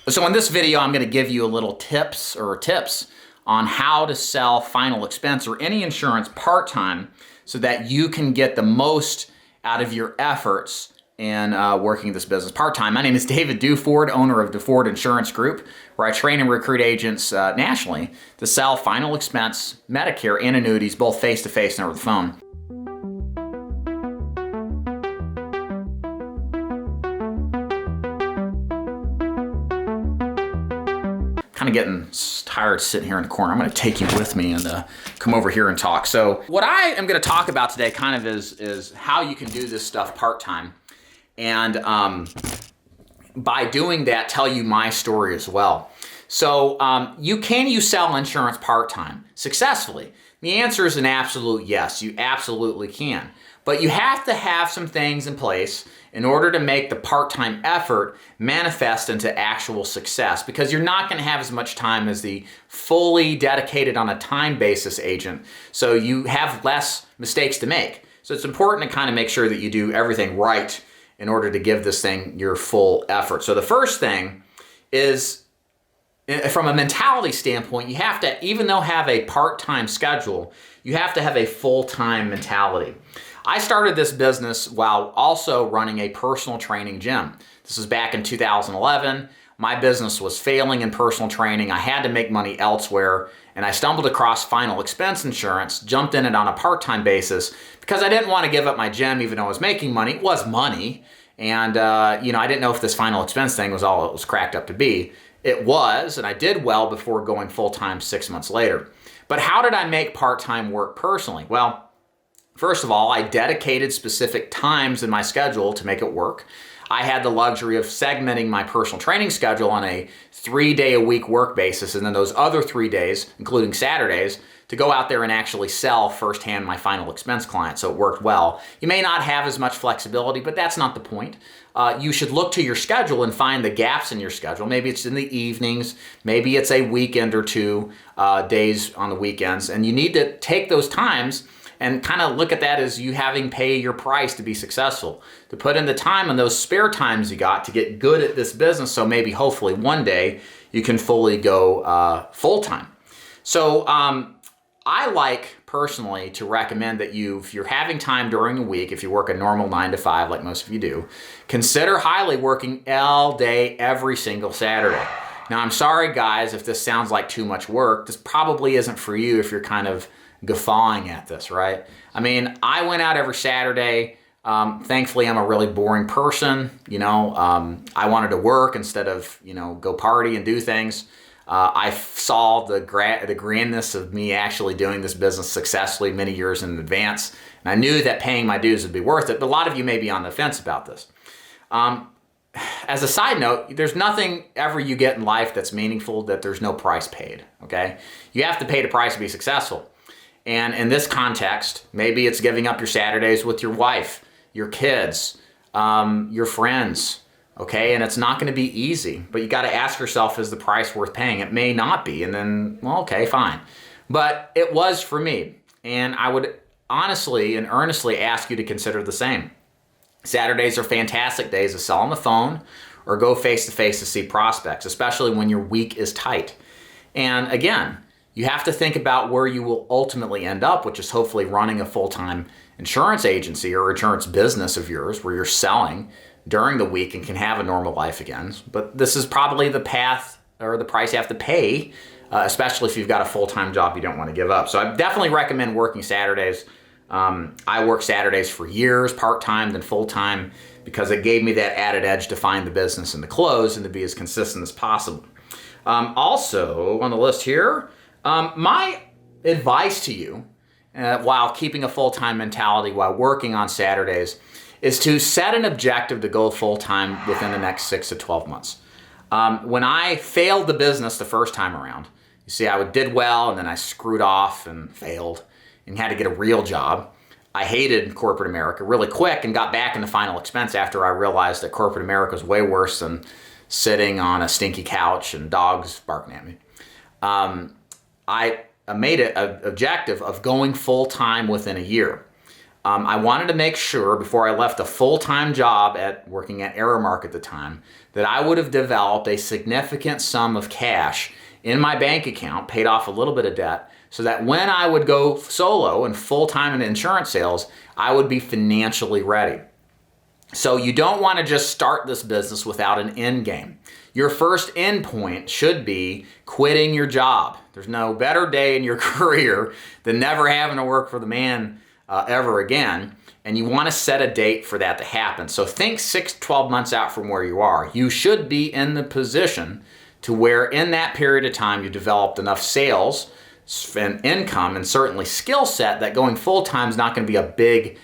So in this video, I'm going to give you a little tips on how to sell final expense or any insurance part-time so that you can get the most out of your efforts in working this business part-time. My name is David Duford, owner of Duford Insurance Group, where I train and recruit agents nationally to sell final expense, Medicare, and annuities, both face-to-face and over the phone. Kind of getting tired sitting here in the corner. I'm going to take you with me and come over here and talk. So what I am going to talk about today kind of is how you can do this stuff part-time. And by doing that, tell you my story as well. So can you sell insurance part-time successfully? The answer is an absolute yes. You absolutely can. But you have to have some things in place in order to make the part-time effort manifest into actual success, because you're not going to have as much time as the fully dedicated on a time basis agent. So you have less mistakes to make. So it's important to kind of make sure that you do everything right in order to give this thing your full effort. So the first thing is, from a mentality standpoint, you have to, even though have a part-time schedule, you have to have a full-time mentality. I started this business while also running a personal training gym. This was back in 2011. My business was failing in personal training. I had to make money elsewhere, and I stumbled across final expense insurance, jumped in it on a part-time basis because I didn't want to give up my gym even though I was making money. It was money, and I didn't know if this final expense thing was all it was cracked up to be. It was, and I did well before going full-time 6 months later. But how did I make part-time work personally? Well, first of all, I dedicated specific times in my schedule to make it work. I had the luxury of segmenting my personal training schedule on a 3-day-a-week work basis, and then those other 3 days, including Saturdays, to go out there and actually sell firsthand my final expense clients, so it worked well. You may not have as much flexibility, but that's not the point. You should look to your schedule and find the gaps in your schedule. Maybe it's in the evenings, maybe it's a weekend or two days on the weekends, and you need to take those times and kind of look at that as you having pay your price to be successful, to put in the time and those spare times you got to get good at this business, so maybe hopefully one day you can fully go full-time. So I like personally to recommend that if you're having time during the week, if you work a normal 9 to 5 like most of you do, consider highly working all day every single Saturday. Now I'm sorry guys if this sounds like too much work. This probably isn't for you if you're kind of guffawing at this, right? I mean, I went out every Saturday. Thankfully, I'm a really boring person. I wanted to work instead of, go party and do things. I saw the grandness of me actually doing this business successfully many years in advance. And I knew that paying my dues would be worth it. But a lot of you may be on the fence about this. As a side note, there's nothing ever you get in life that's meaningful that there's no price paid, okay? You have to pay the price to be successful. And in this context, maybe it's giving up your Saturdays with your wife, your kids, your friends, okay? And it's not going to be easy, but you got to ask yourself, is the price worth paying? It may not be, and then, well, okay, fine. But it was for me, and I would honestly and earnestly ask you to consider the same. Saturdays are fantastic days to sell on the phone or go face-to-face to see prospects, especially when your week is tight. And again, you have to think about where you will ultimately end up, which is hopefully running a full-time insurance agency or insurance business of yours where you're selling during the week and can have a normal life again. But this is probably the path or the price you have to pay, especially if you've got a full-time job you don't want to give up. So I definitely recommend working Saturdays. I worked Saturdays for years, part-time then full-time, because it gave me that added edge to find the business and the close and to be as consistent as possible. Also on the list here, my advice to you, while keeping a full-time mentality while working on Saturdays, is to set an objective to go full-time within the next 6 to 12 months. When I failed the business the first time around, you see, I did well and then I screwed off and failed and had to get a real job. I hated corporate America really quick and got back into final expense after I realized that corporate America was way worse than sitting on a stinky couch and dogs barking at me. I made it an objective of going full-time within a year. I wanted to make sure before I left a full-time job working at Aramark at the time that I would have developed a significant sum of cash in my bank account, paid off a little bit of debt, so that when I would go solo and full-time in insurance sales, I would be financially ready. So you don't want to just start this business without an end game. Your first end point should be quitting your job. There's no better day in your career than never having to work for the man ever again. And you want to set a date for that to happen. So think 6-12 months out from where you are. You should be in the position to where in that period of time you developed enough sales and income and certainly skill set that going full-time is not going to be a big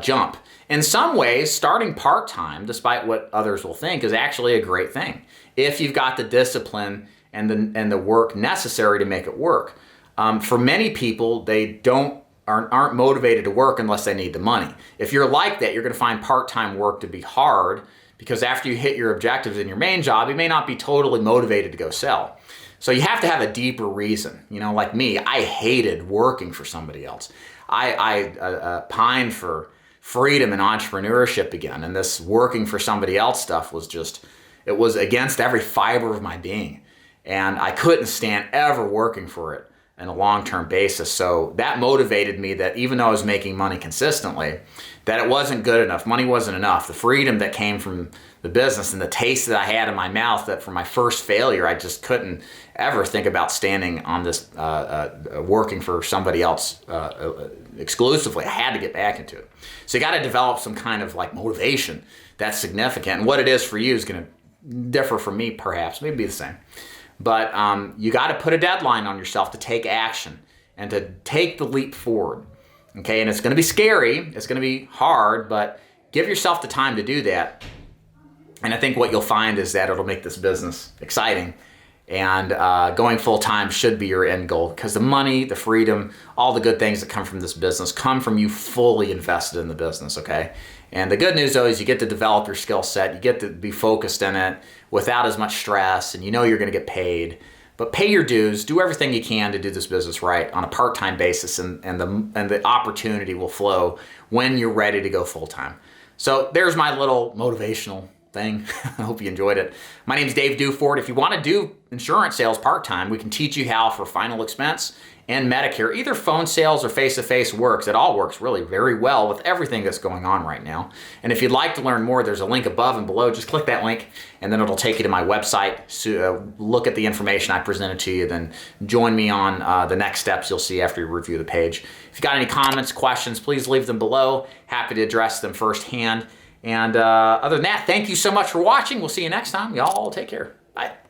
jump. In some ways, starting part-time, despite what others will think, is actually a great thing if you've got the discipline and the work necessary to make it work. For many people, they aren't motivated to work unless they need the money. If you're like that, you're going to find part-time work to be hard because after you hit your objectives in your main job, you may not be totally motivated to go sell. So you have to have a deeper reason. You know, like me, I hated working for somebody else. I pined for freedom and entrepreneurship again, and this working for somebody else stuff was it was against every fiber of my being, and I couldn't stand ever working for it on a long-term basis. So that motivated me that even though I was making money consistently, that it wasn't good enough. Money wasn't enough. The freedom that came from the business and the taste that I had in my mouth, that from my first failure, I just couldn't ever think about standing on this, working for somebody else exclusively. I had to get back into it. So you got to develop some kind of like motivation that's significant. And what it is for you is going to differ from me, perhaps, maybe be the same. But you got to put a deadline on yourself to take action and to take the leap forward. Okay, and it's going to be scary, it's going to be hard, but give yourself the time to do that. And I think what you'll find is that it'll make this business exciting. And going full-time should be your end goal, because the money, the freedom, all the good things that come from this business come from you fully invested in the business, okay? And the good news, though, is you get to develop your skill set. You get to be focused in it without as much stress, and you know you're going to get paid. But pay your dues. Do everything you can to do this business right on a part-time basis, and the opportunity will flow when you're ready to go full-time. So there's my little motivational thing. I hope you enjoyed it. My name is Dave Duford. If you want to do insurance sales part-time, we can teach you how for final expense and Medicare. Either phone sales or face-to-face works. It all works really very well with everything that's going on right now. And if you'd like to learn more, there's a link above and below. Just click that link and then it'll take you to my website. So, look at the information I presented to you, then join me on the next steps you'll see after you review the page. If you got any comments, questions, please leave them below. Happy to address them firsthand. And other than that, thank you so much for watching. We'll see you next time. Y'all take care. Bye.